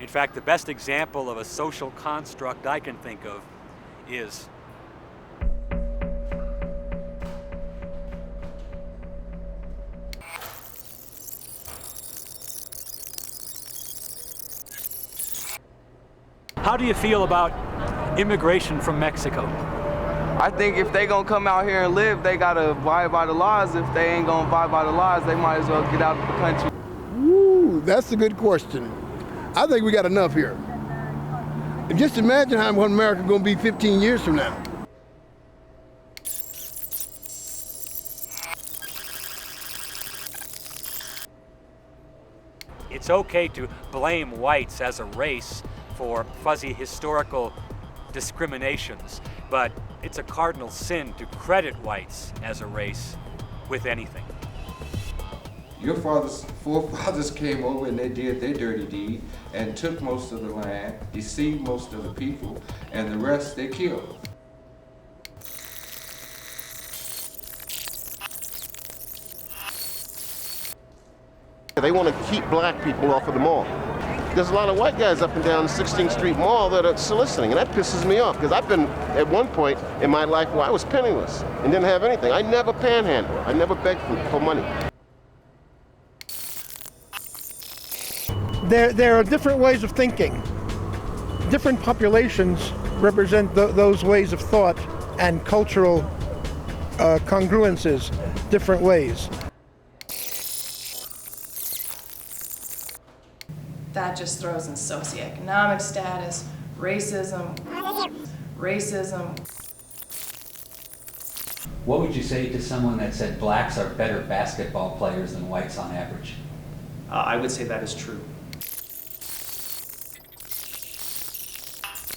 In fact, the best example of a social construct I can think of is how do you feel about immigration from Mexico? I think if they gonna come out here and live, they gotta abide by the laws. If they ain't gonna abide by the laws, they might as well get out of the country. Ooh, that's a good question. I think we got enough here. And just imagine how America gonna be 15 years from now. It's okay to blame whites as a race for fuzzy historical discriminations, but it's a cardinal sin to credit whites as a race with anything. Your forefathers came over and they did their dirty deed and took most of the land, deceived most of the people, and the rest they killed. They want to keep black people off of the mall. There's a lot of white guys up and down the 16th Street Mall that are soliciting, and that pisses me off, because I've been at one point in my life where I was penniless and didn't have anything. I never panhandled. I never begged for money. There are different ways of thinking. Different populations represent those ways of thought and cultural congruences different ways. That just throws in socioeconomic status, racism. What would you say to someone that said blacks are better basketball players than whites on average? I would say that is true.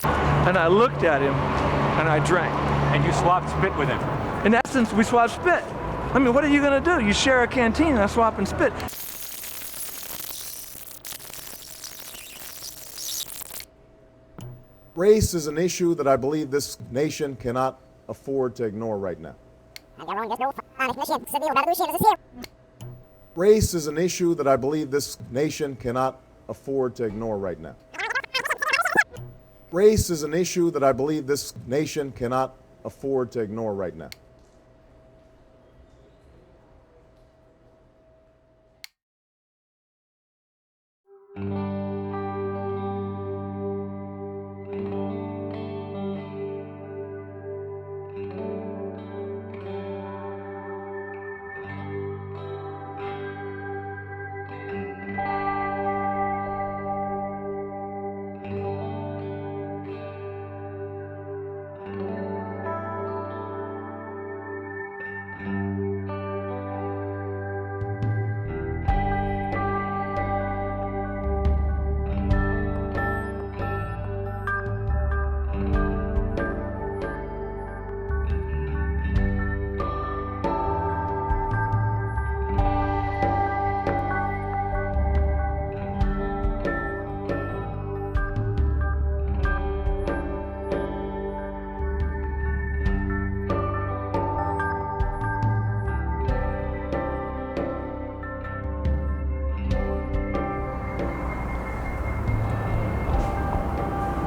And I looked at him and I drank. And you swapped spit with him. In essence, we swapped spit. I mean, what are you gonna do? You share a canteen, I swap and spit. Race is an issue that I believe this nation cannot afford to ignore right now. Race is an issue that I believe this nation cannot afford to ignore right now. Race is an issue that I believe this nation cannot afford to ignore right now.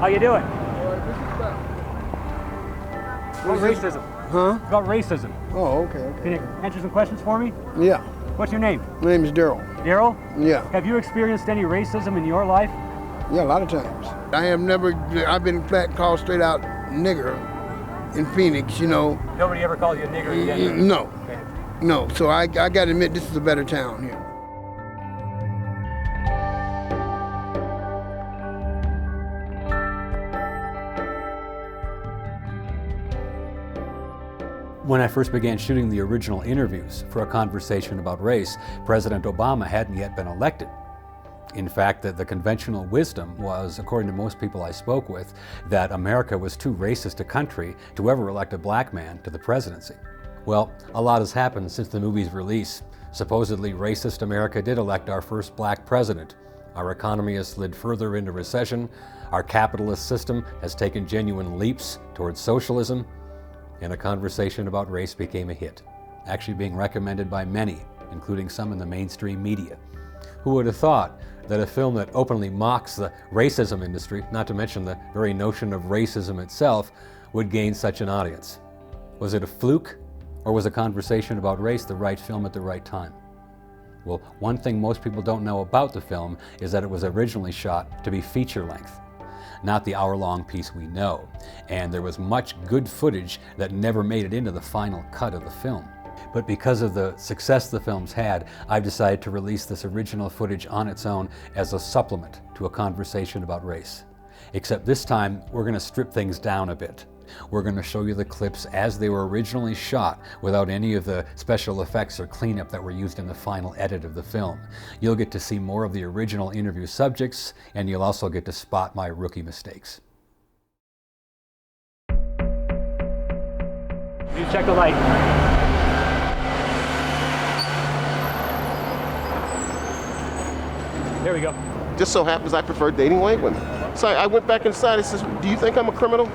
How you doing? About racism. Huh? About racism. Oh, okay. Can you answer some questions for me? Yeah. What's your name? My name is Daryl. Daryl? Yeah. Have you experienced any racism in your life? Yeah, a lot of times. I've been flat called straight out nigger in Phoenix, you know. Nobody ever called you a nigger in Denver? No. Okay. No, so I got to admit this is a better town here. When I first began shooting the original interviews for A Conversation About Race, President Obama hadn't yet been elected. In fact, the conventional wisdom was, according to most people I spoke with, that America was too racist a country to ever elect a black man to the presidency. Well, a lot has happened since the movie's release. Supposedly racist America did elect our first black president. Our economy has slid further into recession. Our capitalist system has taken genuine leaps towards socialism. And A Conversation About Race became a hit, actually being recommended by many, including some in the mainstream media. Who would have thought that a film that openly mocks the racism industry, not to mention the very notion of racism itself, would gain such an audience? Was it a fluke, or was a conversation about race the right film at the right time? Well, one thing most people don't know about the film is that it was originally shot to be feature-length, not the hour-long piece we know. And there was much good footage that never made it into the final cut of the film. But because of the success the film's had, I've decided to release this original footage on its own as a supplement to a conversation about race. Except this time, we're going to strip things down a bit. We're going to show you the clips as they were originally shot, without any of the special effects or cleanup that were used in the final edit of the film. You'll get to see more of the original interview subjects, and you'll also get to spot my rookie mistakes. You check the light. There we go. Just so happens I prefer dating white women. So I went back inside. I said, do you think I'm a criminal?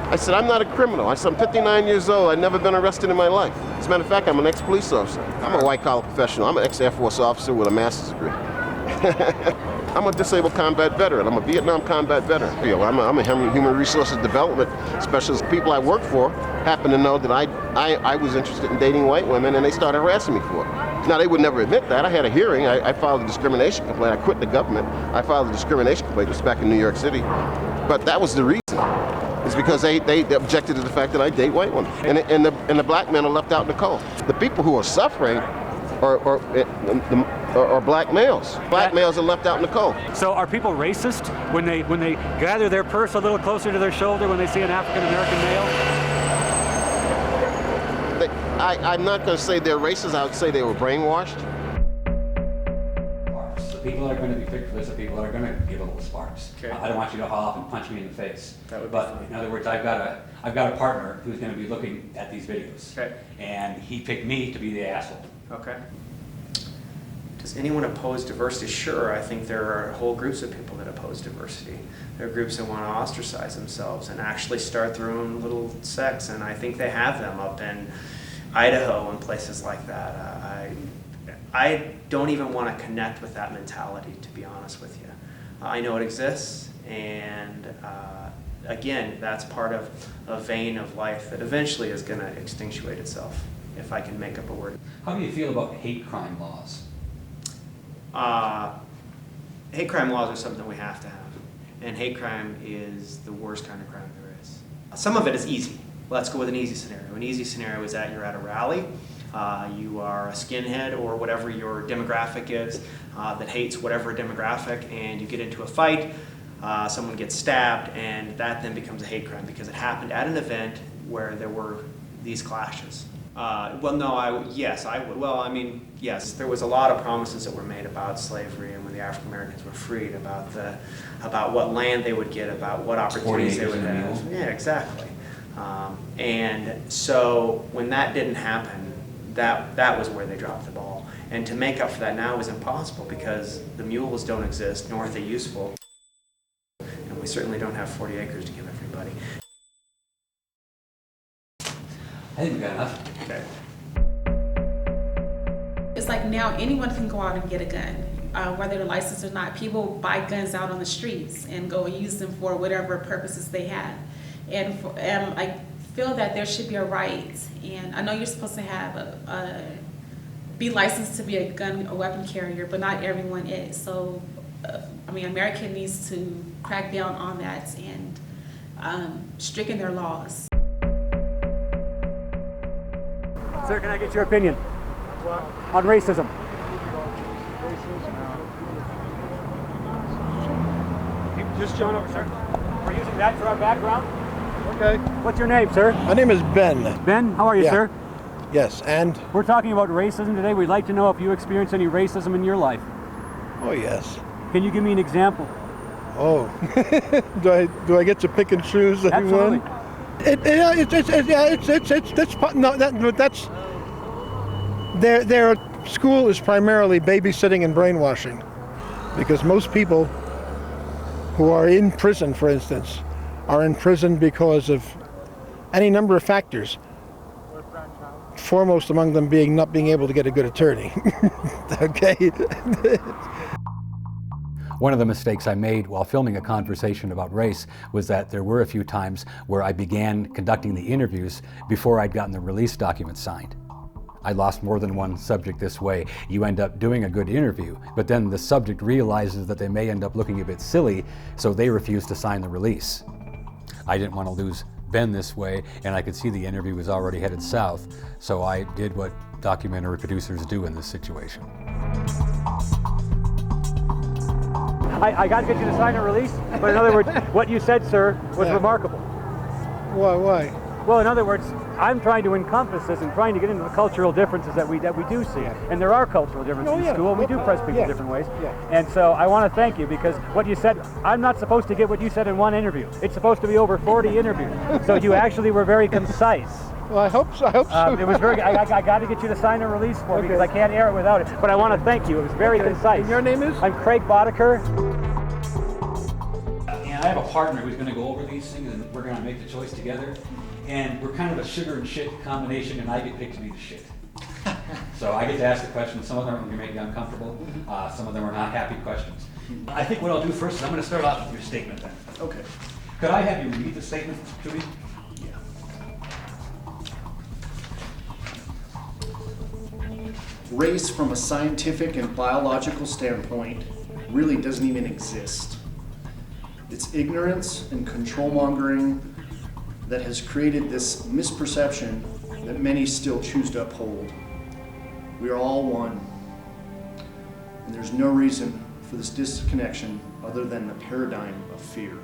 I said, I'm not a criminal. I said, I'm 59 years old. I've never been arrested in my life. As a matter of fact, I'm an ex-police officer. I'm a white-collar professional. I'm an ex-Air Force officer with a master's degree. I'm a disabled combat veteran. I'm a Vietnam combat veteran. I'm a human resources development specialist. People I work for happen to know that I was interested in dating white women, and they started harassing me for it. Now, they would never admit that. I had a hearing. I filed a discrimination complaint. I quit the government. I filed a discrimination complaint. It was back in New York City. But that was the reason. It's because they objected to the fact that I date white women. And the black men are left out in the cold. The people who are suffering are black males. Black males are left out in the cold. So are people racist when they gather their purse a little closer to their shoulder when they see an African American male? I'm not going to say they're racist. I would say they were brainwashed. The people that are going to be picked for this are people that are going to give a little sparks. Okay. I don't want you to haul off and punch me in the face. That would be fun. In other words, I've got a partner who's going to be looking at these videos. Okay. And he picked me to be the asshole. Okay. Does anyone oppose diversity? Sure, I think there are whole groups of people that oppose diversity. There are groups that want to ostracize themselves and actually start their own little sects, and I think they have them up in Idaho and places like that. I don't even want to connect with that mentality, to be honest with you. I know it exists, and again, that's part of a vein of life that eventually is going to extinctuate itself, if I can make up a word. How do you feel about hate crime laws? Hate crime laws are something we have to have, and hate crime is the worst kind of crime there is. Some of it is easy. Let's go with an easy scenario. An easy scenario is that you're at a rally. You are a skinhead or whatever your demographic is that hates whatever demographic, and you get into a fight, someone gets stabbed, and that then becomes a hate crime because it happened at an event where there were these clashes. Yes, I would. Well, I mean, yes, there was a lot of promises that were made about slavery and when the African Americans were freed, about what land they would get, about what opportunities they would have. Yeah, exactly. And so when that didn't happen, that was where they dropped the ball. And to make up for that now is impossible because the mules don't exist, nor are they useful. And we certainly don't have 40 acres to give everybody. I think we got enough. Okay. It's like now anyone can go out and get a gun, whether they're licensed or not. People buy guns out on the streets and go and use them for whatever purposes they have. And I feel that there should be a right, and I know you're supposed to have be licensed to be a weapon carrier, but not everyone is. So, I mean, America needs to crack down on that and stricken their laws. Sir, can I get your opinion on racism? Just showing over, sir. We're using that for our background. Okay. What's your name, sir? My name is Ben. Ben, how are you, sir? Yes, and? We're talking about racism today. We'd like to know if you experience any racism in your life. Oh, yes. Can you give me an example? Oh, do I get to pick and choose anyone? Absolutely. Their school is primarily babysitting and brainwashing, because most people who are in prison, for instance, are in prison because of any number of factors. foremost among them being not being able to get a good attorney. Okay? One of the mistakes I made while filming a conversation about race was that there were a few times where I began conducting the interviews before I'd gotten the release document signed. I lost more than one subject this way. You end up doing a good interview, but then the subject realizes that they may end up looking a bit silly, so they refuse to sign the release. I didn't want to lose Ben this way, and I could see the interview was already headed south, so I did what documentary producers do in this situation. I got to get you to sign a release, but in other words, what you said, sir, was remarkable. Why? Well, in other words, I'm trying to encompass this and trying to get into the cultural differences that we do see. And there are cultural differences in school, and we do press people different ways. And so I want to thank you, because what you said, I'm not supposed to get what you said in one interview. It's supposed to be over 40 interviews. So you actually were very concise. Well, I hope so. It was very. I got to get you to sign a release for me because I can't air it without it. But I want to thank you. It was very concise. And your name is? I'm Craig Bodeker. And I have a partner who's going to go over these things, and we're going to make the choice together. And we're kind of a sugar and shit combination, and I get picked to be the shit. So I get to ask the questions. Some of them are going to make me uncomfortable. Some of them are not happy questions. I think what I'll do first is I'm going to start off with your statement then. Okay. Could I have you read the statement to me? Race from a scientific and biological standpoint really doesn't even exist. It's ignorance and control mongering that has created this misperception that many still choose to uphold. We are all one, and there's no reason for this disconnection other than the paradigm of fear.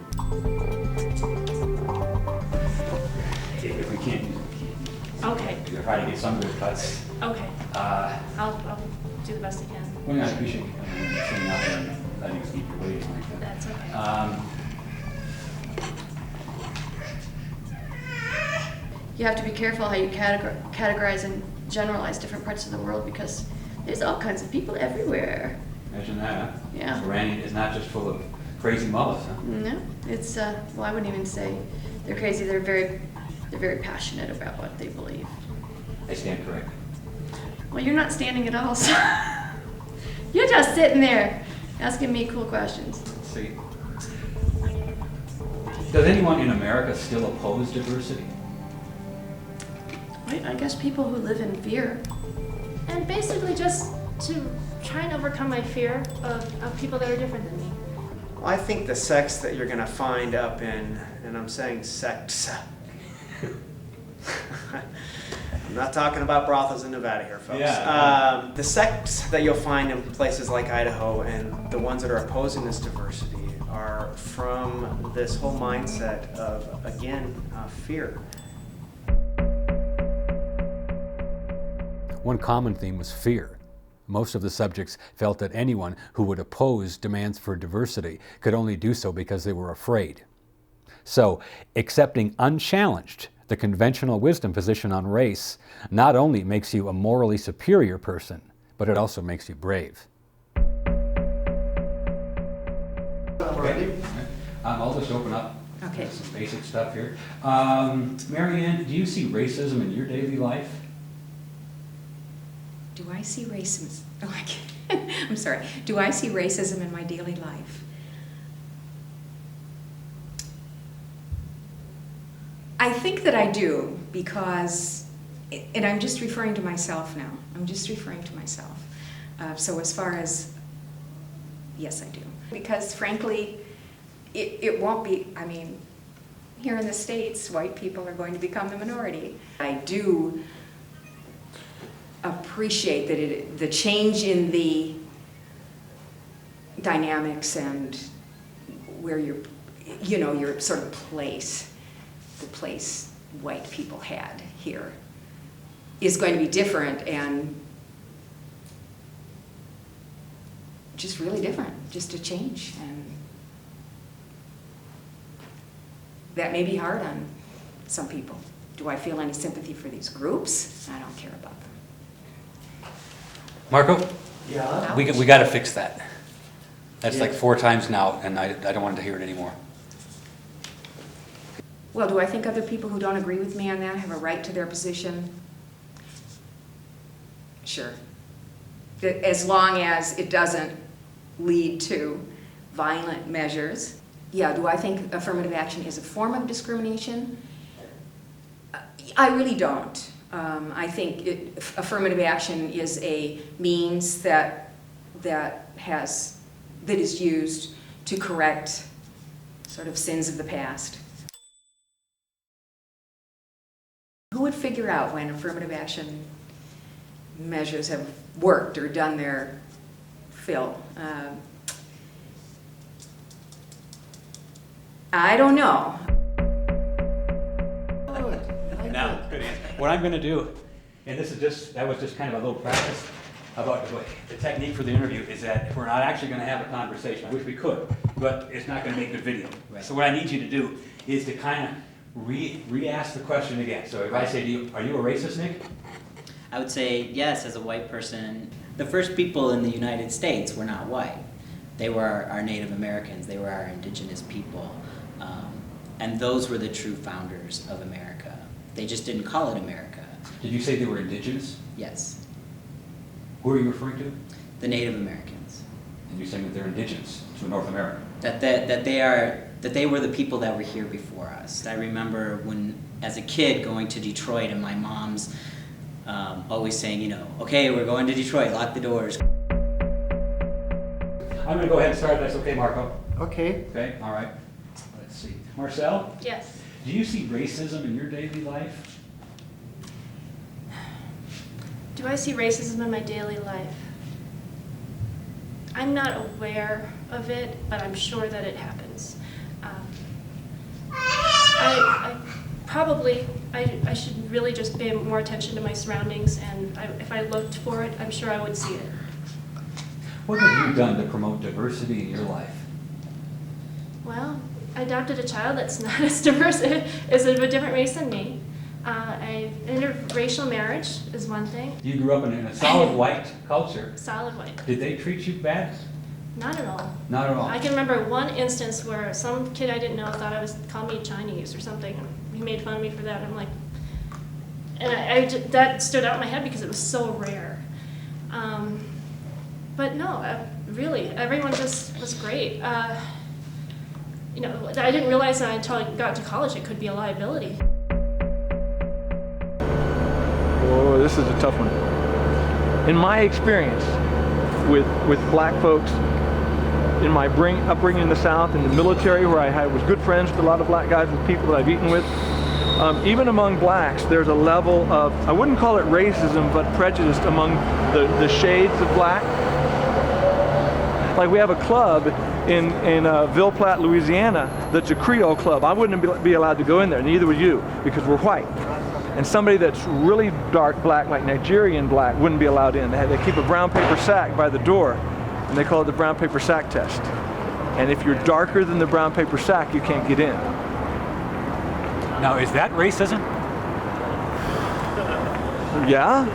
If we can't, Okay. we'll try to get some good cuts. Okay. I'll do the best I can. Well, I appreciate you sitting out there and letting us keep your waiting like that. That's okay. You have to be careful how you categorize and generalize different parts of the world, because there's all kinds of people everywhere. Imagine that, huh? Yeah. So Randy is not just full of crazy mullahs, huh? No, it's well, I wouldn't even say they're crazy. They're very passionate about what they believe. I stand corrected. Well, you're not standing at all, so you're just sitting there asking me cool questions. Let's see. Does anyone in America still oppose diversity? I guess people who live in fear. And basically just to try and overcome my fear of people that are different than me. Well, I think the sects that you're going to find up in, and I'm saying sects, I'm not talking about brothels in Nevada here, folks. Yeah. The sects that you'll find in places like Idaho and the ones that are opposing this diversity are from this whole mindset of, again, fear. One common theme was fear. Most of the subjects felt that anyone who would oppose demands for diversity could only do so because they were afraid. So, accepting unchallenged the conventional wisdom position on race not only makes you a morally superior person, but it also makes you brave. Ready? I'll just open up Okay. some basic stuff here. Marianne, do you see racism in your daily life? Do I see racism? Oh, I'm sorry. Do I see racism in my daily life? I think that I do, because, and I'm just referring to myself now. I'm just referring to myself. So as far as, yes, I do. Because frankly, it won't be, I mean, here in the States, white people are going to become the minority. I do appreciate that the change in the dynamics and where your sort of place, the place white people had here, is going to be different and just really different, just a change. And that may be hard on some people. Do I feel any sympathy for these groups? I don't care about them. Marco? Yeah? We got to fix that. That's like 4 times now, and I don't want to hear it anymore. Well, do I think other people who don't agree with me on that have a right to their position? sure. As long as it doesn't lead to violent measures. Yeah, do I think affirmative action is a form of discrimination? I really don't. I think affirmative action is a means that is used to correct sort of sins of the past. Who would figure out when affirmative action measures have worked or done their fill? I don't know. Now, good answer. What I'm going to do, and that was just kind of a little practice about the technique for the interview, is that we're not actually going to have a conversation. I wish we could, but it's not going to make good video. Right. So what I need you to do is to kind of re-ask the question again. So if I say to you, are you a racist, Nick? I would say yes, as a white person. The first people in the United States were not white. They were our Native Americans. They were our indigenous people. And those were the true founders of America. They just didn't call it America. Did you say they were indigenous? Yes. Who are you referring to? The Native Americans. And you're saying that they're indigenous to North America? That they were the people that were here before us. I remember when, as a kid, going to Detroit and my mom's always saying, okay, we're going to Detroit, lock the doors. I'm going to go ahead and start. That's okay, Marco? Okay. Okay, all right. Let's see. Marcel? Yes. Do you see racism in your daily life? Do I see racism in my daily life? I'm not aware of it, but I'm sure that it happens. I should really just pay more attention to my surroundings, and if I looked for it, I'm sure I would see it. What have you done to promote diversity in your life? Well, I adopted a child that's not as diverse, is of a different race than me. Interracial marriage is one thing. You grew up in a solid white culture. Solid white. Did they treat you bad? Not at all. Not at all. I can remember one instance where some kid I didn't know thought called me Chinese or something. And he made fun of me for that. I'm like, and that stood out in my head because it was so rare. But no, really, everyone just was great. I didn't realize that until I got to college it could be a liability. Oh, this is a tough one. In my experience with black folks, in my upbringing in the South, in the military, where I was good friends with a lot of black guys, with people that I've eaten with, even among blacks, there's a level of, I wouldn't call it racism, but prejudice among the shades of black. Like we have a club in Ville Platte, Louisiana, that's a Creole club. I wouldn't be allowed to go in there, neither would you, because we're white. And somebody that's really dark black, like Nigerian black, wouldn't be allowed in. They keep a brown paper sack by the door, and they call it the brown paper sack test. And if you're darker than the brown paper sack, you can't get in. Now, is that racism? Yeah.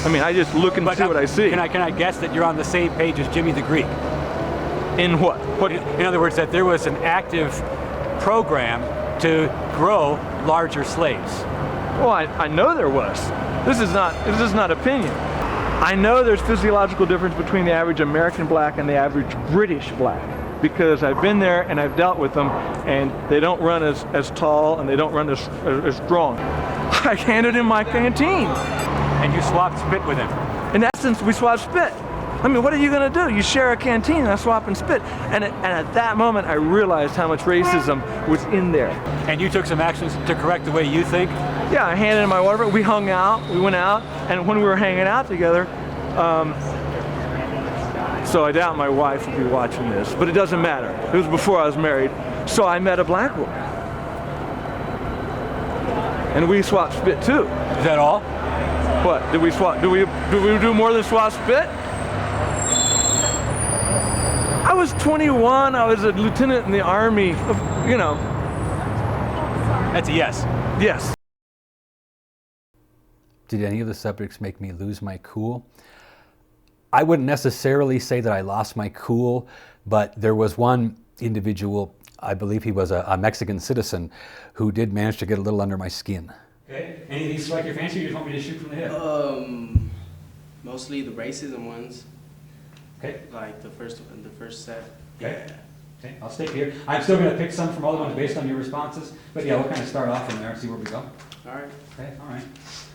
I mean, I just look and see what I see. Can I guess that you're on the same page as Jimmy the Greek? In what? In other words, that there was an active program to grow larger slaves. Well, I know there was. This is not opinion. I know there's physiological difference between the average American black and the average British black, because I've been there and I've dealt with them, and they don't run as tall and they don't run as strong. I handed him my canteen. And you swapped spit with him? In essence, we swapped spit. I mean, what are you going to do? You share a canteen and I swap and spit. And at that moment, I realized how much racism was in there. And you took some actions to correct the way you think? Yeah, I handed him my water. We hung out, we went out, and when we were hanging out together, so I doubt my wife would be watching this, but it doesn't matter. It was before I was married. So I met a black woman. And we swapped spit too. Is that all? What? Did we swap? Do we do more than swap spit? I was 21. I was a lieutenant in the Army. That's a yes. Yes. Did any of the subjects make me lose my cool? I wouldn't necessarily say that I lost my cool, but there was one individual, I believe he was a Mexican citizen, who did manage to get a little under my skin. Okay. Any of these strike your fancy, or you just want me to shoot from the hip? Mostly the racism ones. Okay. Like the first set. Okay. Okay, I'll stick here. I'm still going to pick some from other ones based on your responses, but yeah, we'll kind of start off from there and see where we go. All right. Okay, all right.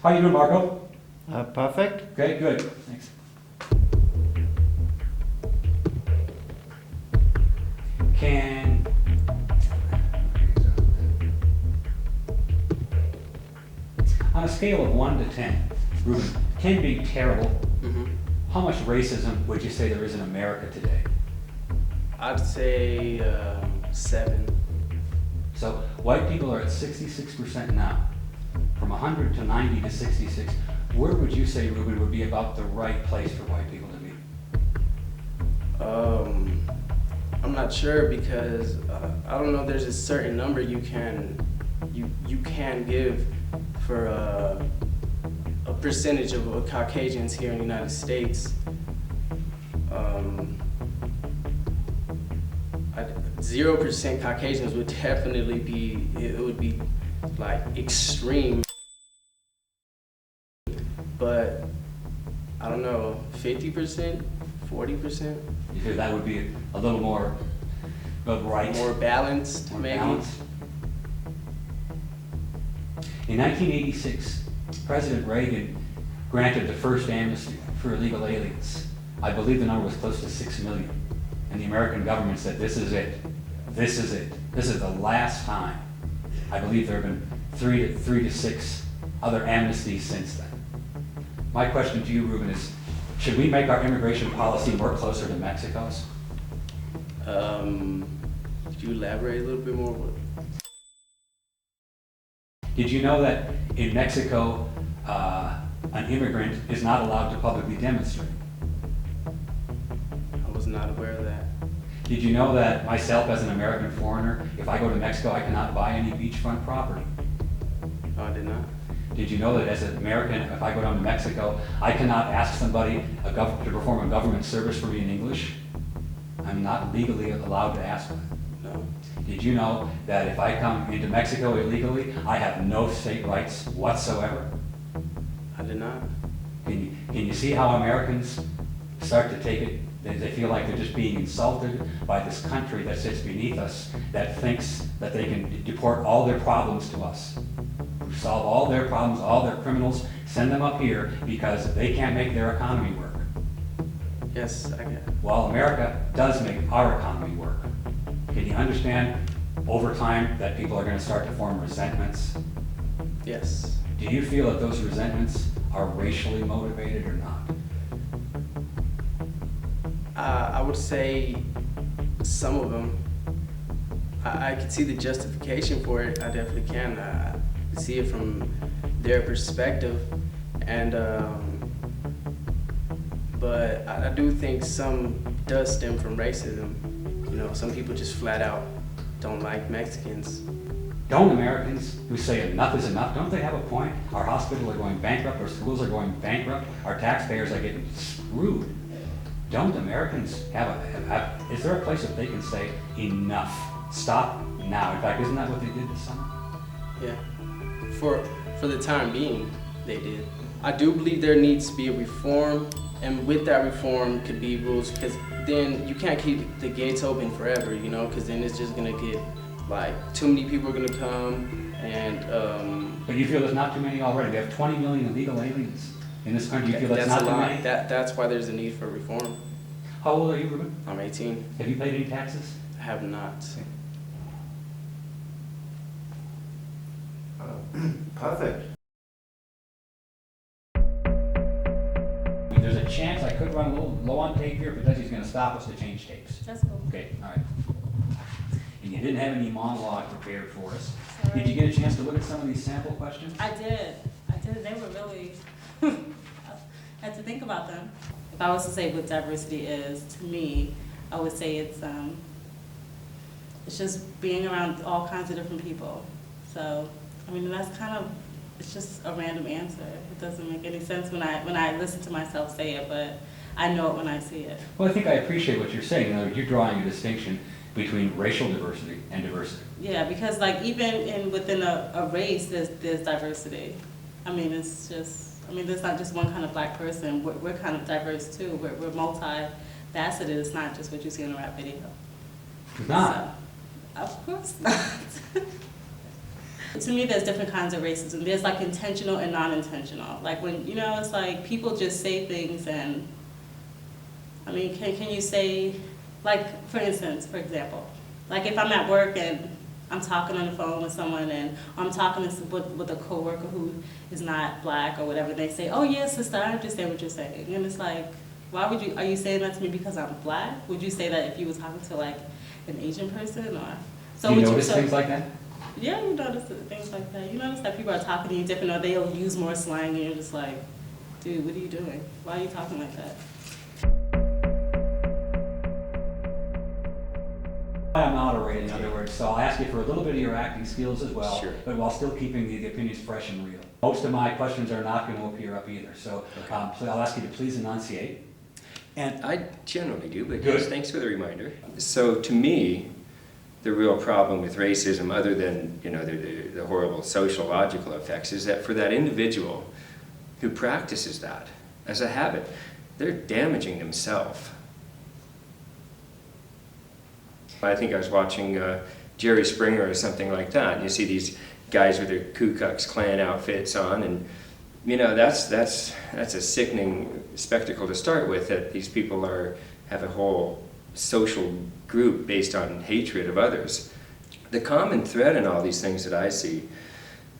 How you doing, Marco? Perfect. Okay, good. Thanks. On a scale of 1 to 10, Ruben, 10 being terrible, how much racism would you say there is in America today? I'd say 7. So white people are at 66% now. From 100 to 90 to 66, where would you say, Ruben, would be about the right place for white people to be? I'm not sure because I don't know. There's a certain number you can give for a percentage of Caucasians here in the United States. 0% Caucasians would definitely be, it would be like extreme. But I don't know, 50%, 40%? You feel that would be a little more right? More balanced, more maybe? Balanced. In 1986, President Reagan granted the first amnesty for illegal aliens. I believe the number was close to 6 million. And the American government said, this is it. This is it. This is the last time. I believe there have been 3 to 6 other amnesties since then. My question to you, Ruben, is should we make our immigration policy more closer to Mexico's? Could you elaborate a little bit more? Did you know that in Mexico, an immigrant is not allowed to publicly demonstrate? I was not aware of that. Did you know that myself, as an American foreigner, if I go to Mexico, I cannot buy any beachfront property? No, I did not. Did you know that as an American, if I go down to Mexico, I cannot ask somebody to perform a government service for me in English? I'm not legally allowed to ask them. No. Did you know that if I come into Mexico illegally, I have no state rights whatsoever? I did not. Can you see how Americans start to take it? They feel like they're just being insulted by this country that sits beneath us, that thinks that they can deport all their problems to us. Solve all their problems, all their criminals, send them up here because they can't make their economy work. Yes, I get it. Well, America does make our economy work. Can you understand over time that people are going to start to form resentments? Yes. Do you feel that those resentments are racially motivated or not? I would say some of them. I can see the justification for it. I definitely can. I see it from their perspective, and but I do think some does stem from racism. You know, some people just flat out don't like Mexicans. Don't Americans who say enough is enough, don't they have a point? Our hospitals are going bankrupt, our schools are going bankrupt, our taxpayers are getting screwed. Don't Americans is there a place that they can say enough, stop now? In fact, isn't that what they did this summer? Yeah, for the time being, they did. I do believe there needs to be a reform, and with that reform could be rules, because then you can't keep the gates open forever, you know, because then it's just gonna get like too many people are gonna come, and But you feel there's not too many already. We have 20 million illegal aliens in this country. You feel that's not too many? That's why there's a need for reform. How old are you, Ruben? I'm 18. Have you paid any taxes? I have not. Perfect. There's a chance I could run a little low on tape here, but he's going to stop us to change tapes. That's cool. Okay, all right. And you didn't have any monologue prepared for us. Sorry. Did you get a chance to look at some of these sample questions? I did. They were really, I had to think about them. If I was to say what diversity is, to me, I would say it's just being around all kinds of different people. So, I mean, that's kind of, it's just a random answer. It doesn't make any sense when I listen to myself say it, but I know it when I see it. Well, I think I appreciate what you're saying. In other words, you're drawing a distinction between racial diversity and diversity. Yeah, because like even within a race, there's diversity. I mean, it's just, I mean, there's not just one kind of black person. We're kind of diverse too. We're multifaceted. It's not just what you see in a rap video. It's not. So, of course not. To me, there's different kinds of racism. There's like intentional and non-intentional. Like when, you know, it's like people just say things and, I mean, can you say, like, for example, like if I'm at work and I'm talking on the phone with someone and I'm talking with a coworker who is not black or whatever, they say, oh yes, sister, I understand what you're saying. And it's like, why would you, are you saying that to me because I'm black? Would you say that if you were talking to like an Asian person or? So Do you notice things like that? Yeah, you notice things like that. You notice that people are talking to you different or they'll use more slang and you're just like, dude, what are you doing? Why are you talking like that? I'm moderating, in other words, so I'll ask you for a little bit of your acting skills as well, sure, but while still keeping the opinions fresh and real. Most of my questions are not going to appear up either, so so I'll ask you to please enunciate. And I generally do, but yes, thanks for the reminder. So to me, the real problem with racism, other than the horrible sociological effects, is that for that individual who practices that as a habit, they're damaging themselves. I think I was watching Jerry Springer or something like that, and you see these guys with their Ku Klux Klan outfits on, and that's a sickening spectacle to start with, that these people have a whole social group based on hatred of others. The common thread in all these things that I see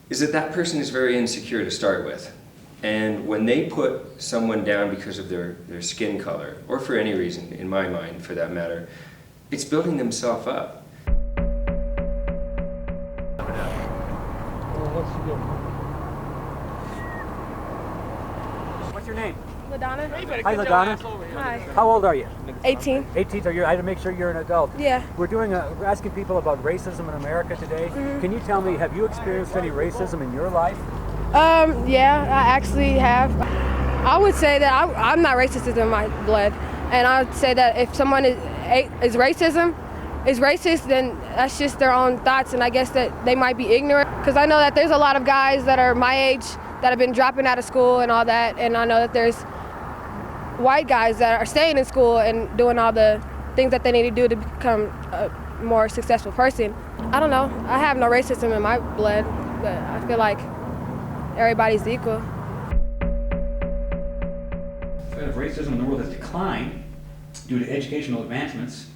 is that person is very insecure to start with. And when they put someone down because of their skin color, or for any reason, in my mind for that matter, it's building themselves up. What's your name? LaDonna. Hi, LaDonna. Hi. How old are you? 18. 18, so I had to make sure you're an adult. Yeah. We're asking people about racism in America today. Mm-hmm. Can you tell me, have you experienced any racism in your life? Yeah, I actually have. I would say that I'm not racist in my blood. And I would say that if someone is racist, then that's just their own thoughts, and I guess that they might be ignorant. Because I know that there's a lot of guys that are my age that have been dropping out of school and all that, and I know that there's white guys that are staying in school and doing all the things that they need to do to become a more successful person. I don't know. I have no racism in my blood, but I feel like everybody's equal. The rate of racism in the world has declined due to educational advancements.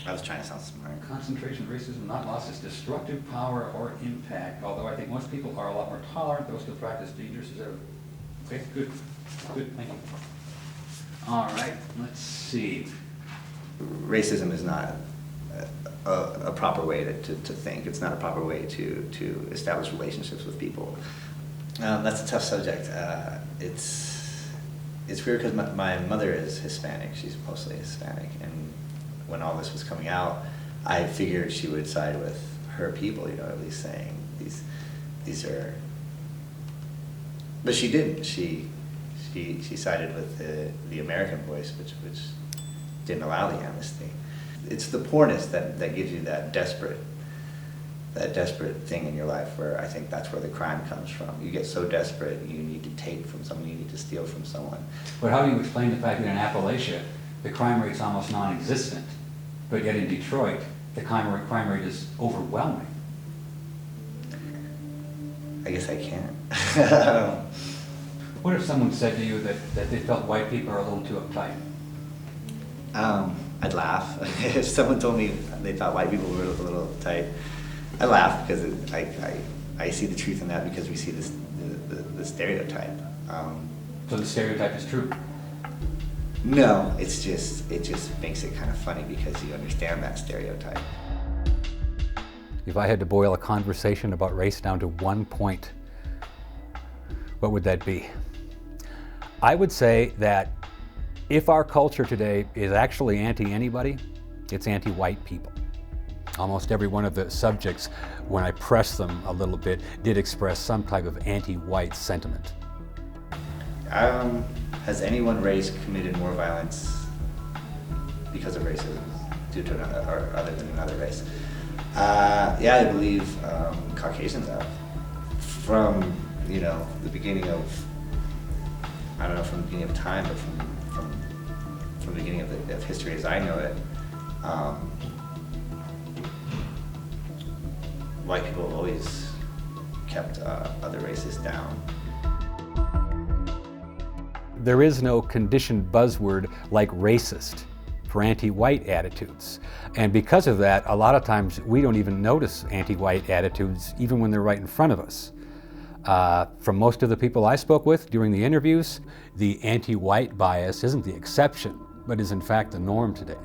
I was trying to sound smart. Concentration of racism not lost its destructive power or impact, although I think most people are a lot more tolerant. Those who practice dangerous as ever. Okay, good, thank you. All right, let's see. Racism is not a proper way to think. It's not a proper way to establish relationships with people. That's a tough subject. It's weird because my mother is Hispanic. She's mostly Hispanic, and when all this was coming out, I figured she would side with her people, at least saying these are. But she didn't. She sided with the American voice, which didn't allow the amnesty. It's the poorness that gives you that desperate thing in your life, where I think that's where the crime comes from. You get so desperate, you need to take from someone, you need to steal from someone. But how do you explain the fact that in Appalachia, the crime rate's almost non-existent, but yet in Detroit, the crime rate is overwhelming? I guess I can't. What if someone said to you that they felt white people are a little too uptight? I'd laugh. If someone told me they thought white people were a little uptight, I laugh because I see the truth in that, because we see the stereotype. So the stereotype is true? No, it just makes it kind of funny because you understand that stereotype. If I had to boil a conversation about race down to one point, what would that be? I would say that if our culture today is actually anti-anybody, it's anti-white people. Almost every one of the subjects, when I pressed them a little bit, did express some type of anti-white sentiment. Has anyone race committed more violence because of racism? due to another, or other than another race. Yeah, I believe Caucasians have. From, you know, the beginning of, I don't know, from the beginning of time, but from the beginning of history as I know it, white people have always kept other races down. There is no conditioned buzzword like racist for anti-white attitudes. And because of that, a lot of times we don't even notice anti-white attitudes even when they're right in front of us. From most of the people I spoke with during the interviews, the anti-white bias isn't the exception, but is in fact the norm today.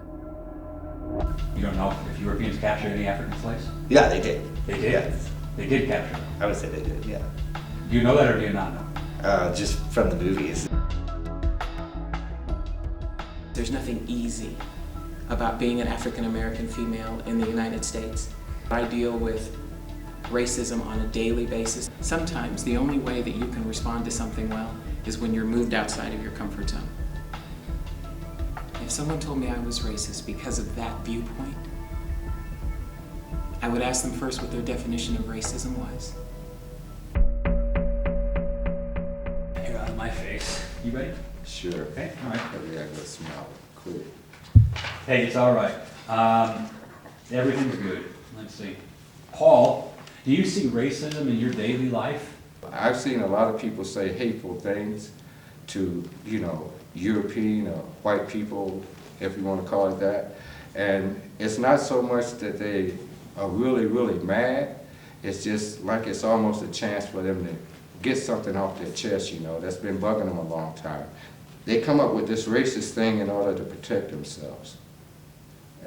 You don't know if Europeans captured any African slaves? Yeah, they did. They did? Yes. They did capture them? I would say they did, yeah. Do you know that or do you not know? Just from the movies. There's nothing easy about being an African American female in the United States. I deal with racism on a daily basis. Sometimes the only way that you can respond to something well is when you're moved outside of your comfort zone. If someone told me I was racist because of that viewpoint, I would ask them first what their definition of racism was. Here, out of my face. You ready? Sure. Okay, all right. Maybe I can smell quick. Hey, it's all right. Everything's good. Let's see. Paul, do you see racism in your daily life? I've seen a lot of people say hateful things to, you know, European or white people, if you want to call it that. And it's not so much that they are really, really mad. It's just like it's almost a chance for them to get something off their chest, you know, that's been bugging them a long time. They come up with this racist thing in order to protect themselves.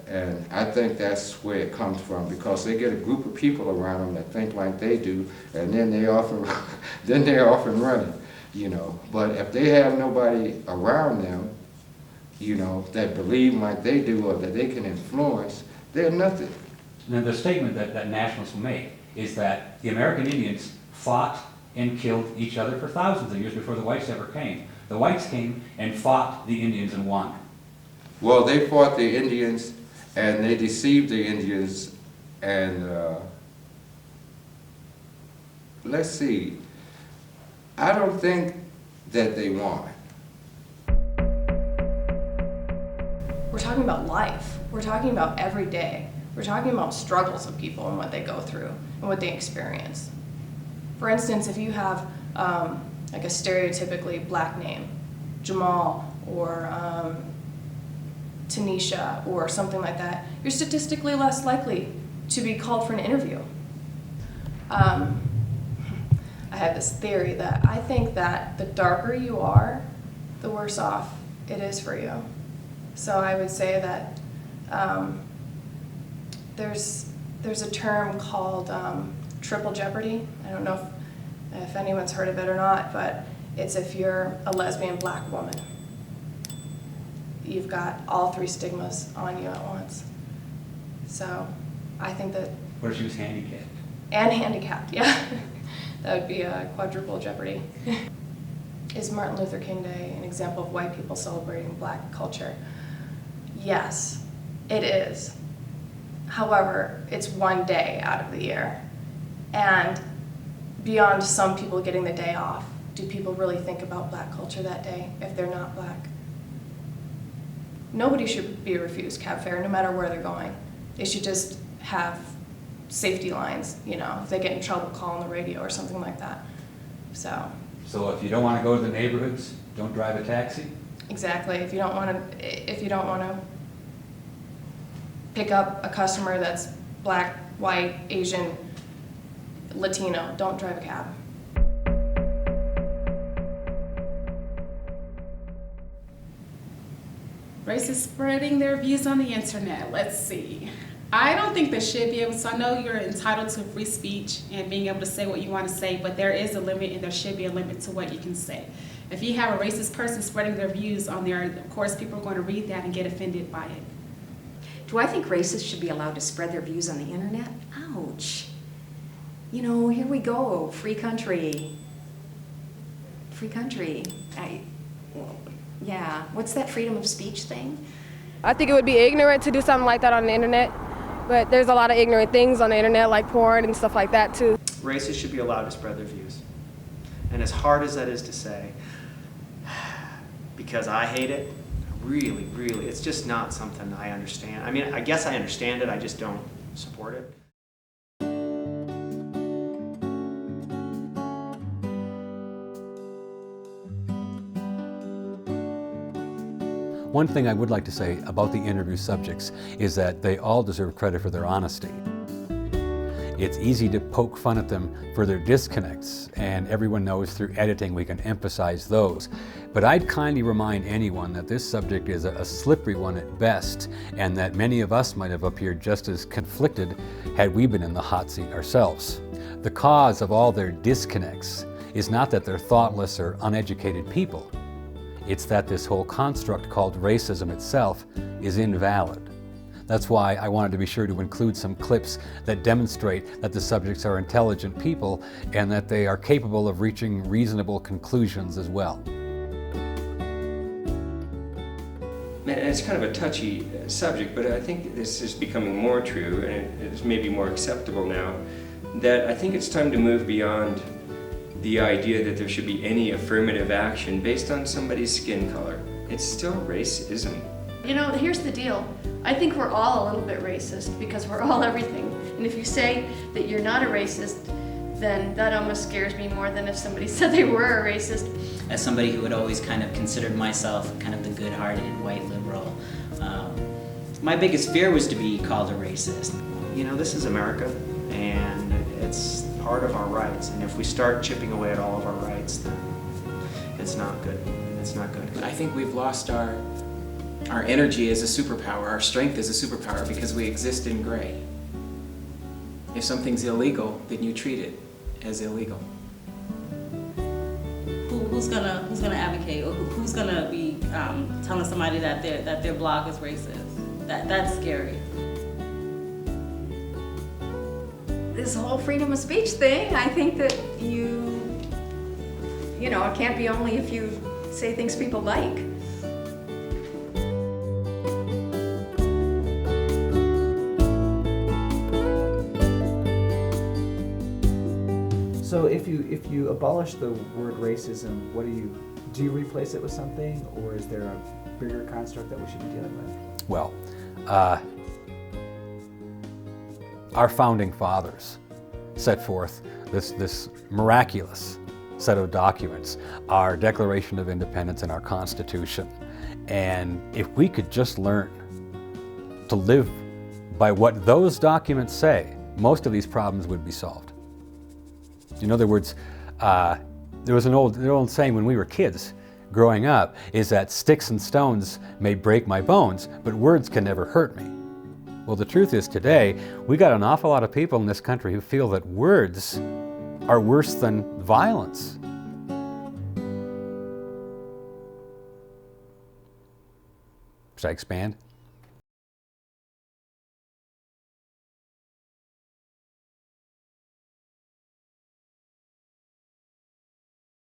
And I think that's where it comes from, because they get a group of people around them that think like they do, and then they're off and running, you know. But if they have nobody around them, you know, that believe like they do or that they can influence, they're nothing. Now, the statement that nationalists make is that the American Indians fought and killed each other for thousands of years before the whites ever came. The whites came and fought the Indians and won. Well, they fought the Indians and they deceived the Indians, and let's see, I don't think that they won. We're talking about life. We're talking about every day. We're talking about struggles of people and what they go through and what they experience. For instance, if you have like a stereotypically black name, Jamal or Tanisha or something like that, you're statistically less likely to be called for an interview. I have this theory that I think that the darker you are, the worse off it is for you. So I would say that there's a term called triple jeopardy. I don't know if anyone's heard of it or not, but it's if you're a lesbian black woman. You've got all three stigmas on you at once. So I think that... What if she was handicapped? And handicapped, yeah. That would be a quadruple jeopardy. Is Martin Luther King Day an example of white people celebrating black culture? Yes, it is. However, it's one day out of the year. And beyond some people getting the day off, do people really think about black culture that day if they're not black? Nobody should be refused cab fare no matter where they're going. They should just have safety lines, you know, if they get in trouble, call on the radio or something like that. So if you don't want to go to the neighborhoods, don't drive a taxi? Exactly. If you don't want to pick up a customer that's black, white, Asian, Latino, don't drive a cab. Racists spreading their views on the internet. Let's see. I don't think they should be able to. So I know you're entitled to free speech and being able to say what you want to say, but there is a limit and there should be a limit to what you can say. If you have a racist person spreading their views on there, of course people are going to read that and get offended by it. Do I think racists should be allowed to spread their views on the internet? Ouch. You know, here we go, free country. Free country. Yeah, what's that freedom of speech thing? I think it would be ignorant to do something like that on the internet, but there's a lot of ignorant things on the internet, like porn and stuff like that too. Racists should be allowed to spread their views. And as hard as that is to say, because I hate it, really, it's just not something I understand. I mean, I guess I understand it, I just don't support it. One thing I would like to say about the interview subjects is that they all deserve credit for their honesty. It's easy to poke fun at them for their disconnects, and everyone knows through editing we can emphasize those. But I'd kindly remind anyone that this subject is a slippery one at best, and that many of us might have appeared just as conflicted had we been in the hot seat ourselves. The cause of all their disconnects is not that they're thoughtless or uneducated people. It's that this whole construct called racism itself is invalid. That's why I wanted to be sure to include some clips that demonstrate that the subjects are intelligent people and that they are capable of reaching reasonable conclusions as well. And it's kind of a touchy subject, but I think this is becoming more true, and it is maybe more acceptable now, that I think it's time to move beyond the idea that there should be any affirmative action based on somebody's skin color. It's still racism. You know, here's the deal. I think we're all a little bit racist because we're all everything. And if you say that you're not a racist, then that almost scares me more than if somebody said they were a racist. As somebody who had always kind of considered myself kind of the good-hearted white liberal, my biggest fear was to be called a racist. You know, this is America, and it's part of our rights. And if we start chipping away at all of our rights, then it's not good. It's not good. I think we've lost our energy as a superpower, our strength as a superpower, because we exist in gray. If something's illegal, then you treat it as illegal. Who's gonna advocate, or who's gonna be telling somebody that their blog is racist? That's scary. This whole freedom of speech thing, I think that you know, it can't be only if you say things people like. So if you abolish the word racism, do you replace it with something, or is there a bigger construct that we should be dealing with? Well, our founding fathers set forth this miraculous set of documents, our Declaration of Independence and our Constitution. And if we could just learn to live by what those documents say, most of these problems would be solved. In other words, there was an old saying when we were kids growing up, is that sticks and stones may break my bones, but words can never hurt me. Well, the truth is today, we got an awful lot of people in this country who feel that words are worse than violence. Should I expand?